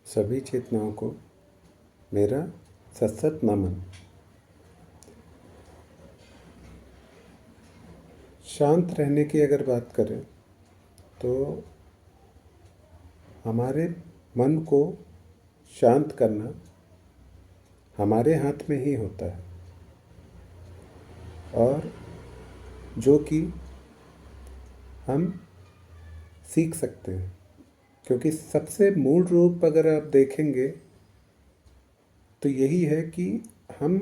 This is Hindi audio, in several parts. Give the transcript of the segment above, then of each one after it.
सभी चेतनाओं को मेरा सशक्त नमन। शांत रहने की अगर बात करें तो हमारे मन को शांत करना हमारे हाथ में ही होता है, और जो कि हम सीख सकते हैं। क्योंकि सबसे मूल रूप अगर आप देखेंगे तो यही है कि हम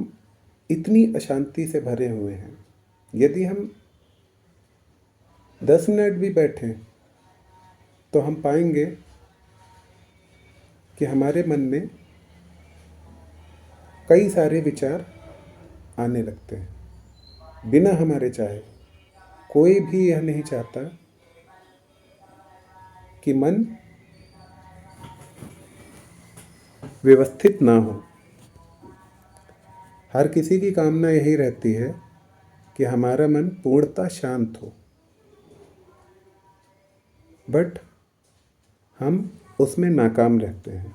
इतनी अशांति से भरे हुए हैं। यदि हम 10 मिनट भी बैठें तो हम पाएंगे कि हमारे मन में कई सारे विचार आने लगते हैं बिना हमारे चाहे। कोई भी यह नहीं चाहता कि मन व्यवस्थित ना हो। हर किसी की कामना यही रहती है कि हमारा मन पूर्णतः शांत हो, बट हम उसमें नाकाम रहते हैं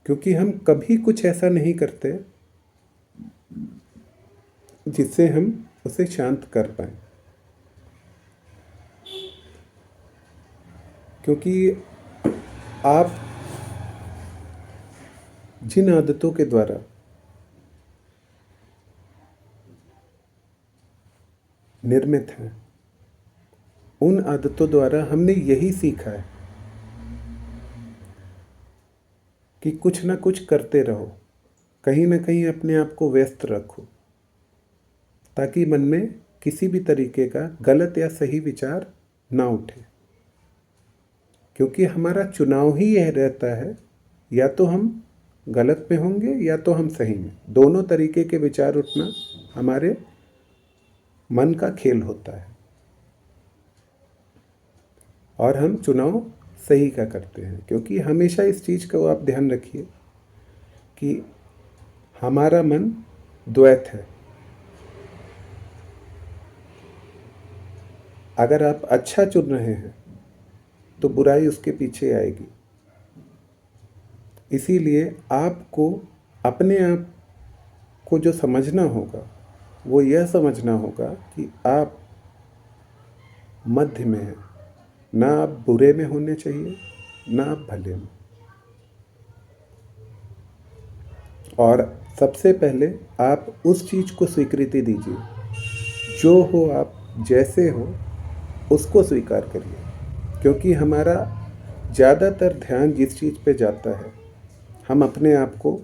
क्योंकि हम कभी कुछ ऐसा नहीं करते जिससे हम उसे शांत कर पाएं। क्योंकि आप जिन आदतों के द्वारा निर्मित हैं, उन आदतों द्वारा हमने यही सीखा है कि कुछ ना कुछ करते रहो, कहीं ना कहीं अपने आप को व्यस्त रखो, ताकि मन में किसी भी तरीके का गलत या सही विचार ना उठे। क्योंकि हमारा चुनाव ही यह रहता है, या तो हम गलत में होंगे या तो हम सही में। दोनों तरीके के विचार उठना हमारे मन का खेल होता है, और हम चुनाव सही का करते हैं। क्योंकि हमेशा इस चीज़ को आप ध्यान रखिए कि हमारा मन द्वैत है। अगर आप अच्छा चुन रहे हैं तो बुराई उसके पीछे आएगी। इसीलिए आपको अपने आप को जो समझना होगा वो यह समझना होगा कि आप मध्य में हैं। ना आप बुरे में होने चाहिए, ना आप भले में। और सबसे पहले आप उस चीज़ को स्वीकृति दीजिए, जो हो आप जैसे हो उसको स्वीकार करिए। क्योंकि हमारा ज़्यादातर ध्यान जिस चीज़ पे जाता है, हम अपने आप को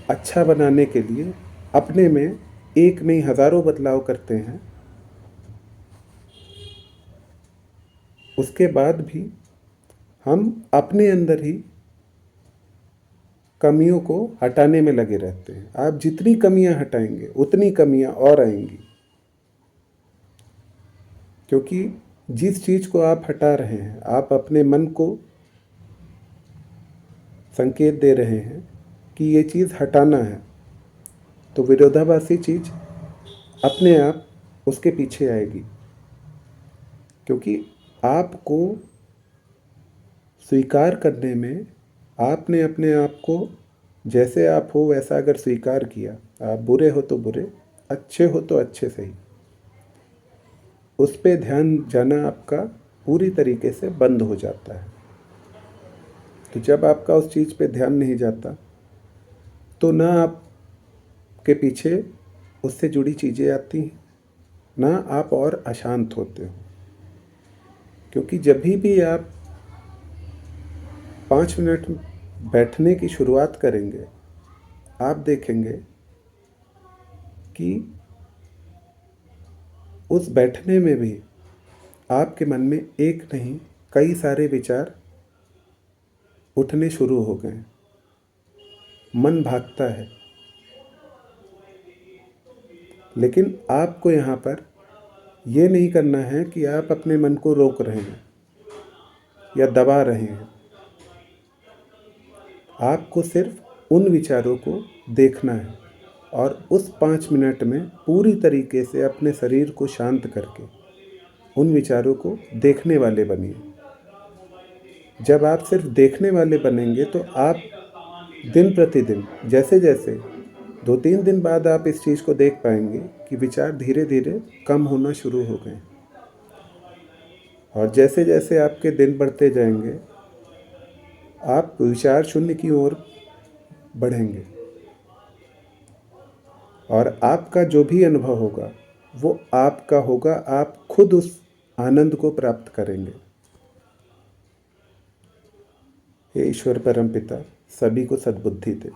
अच्छा बनाने के लिए अपने में एक नहीं हज़ारों बदलाव करते हैं। उसके बाद भी हम अपने अंदर ही कमियों को हटाने में लगे रहते हैं। आप जितनी कमियां हटाएंगे उतनी कमियां और आएंगी। क्योंकि जिस चीज़ को आप हटा रहे हैं, आप अपने मन को संकेत दे रहे हैं कि ये चीज़ हटाना है, तो विरोधाभासी चीज़ अपने आप उसके पीछे आएगी। क्योंकि आपको स्वीकार करने में, आपने अपने आप को जैसे आप हो वैसा अगर स्वीकार किया, आप बुरे हो तो बुरे, अच्छे हो तो अच्छे सही, उस पे ध्यान जाना आपका पूरी तरीके से बंद हो जाता है। तो जब आपका उस चीज़ पे ध्यान नहीं जाता तो ना आपके पीछे उससे जुड़ी चीज़ें आती हैं, ना आप और अशांत होते हो। क्योंकि जब भी आप 5 मिनट बैठने की शुरुआत करेंगे, आप देखेंगे कि उस बैठने में भी आपके मन में एक नहीं कई सारे विचार उठने शुरू हो गए। मन भागता है, लेकिन आपको यहाँ पर ये नहीं करना है कि आप अपने मन को रोक रहे हैं या दबा रहे हैं। आपको सिर्फ उन विचारों को देखना है, और उस 5 मिनट में पूरी तरीके से अपने शरीर को शांत करके उन विचारों को देखने वाले बनिए। जब आप सिर्फ देखने वाले बनेंगे तो आप दिन प्रतिदिन जैसे जैसे 2-3 दिन बाद आप इस चीज़ को देख पाएंगे कि विचार धीरे धीरे कम होना शुरू हो गए। और जैसे जैसे आपके दिन बढ़ते जाएंगे आप विचार शून्य की ओर बढ़ेंगे और आपका जो भी अनुभव होगा वो आपका होगा, आप खुद उस आनंद को प्राप्त करेंगे। हे ईश्वर परमपिता, सभी को सद्बुद्धि दे।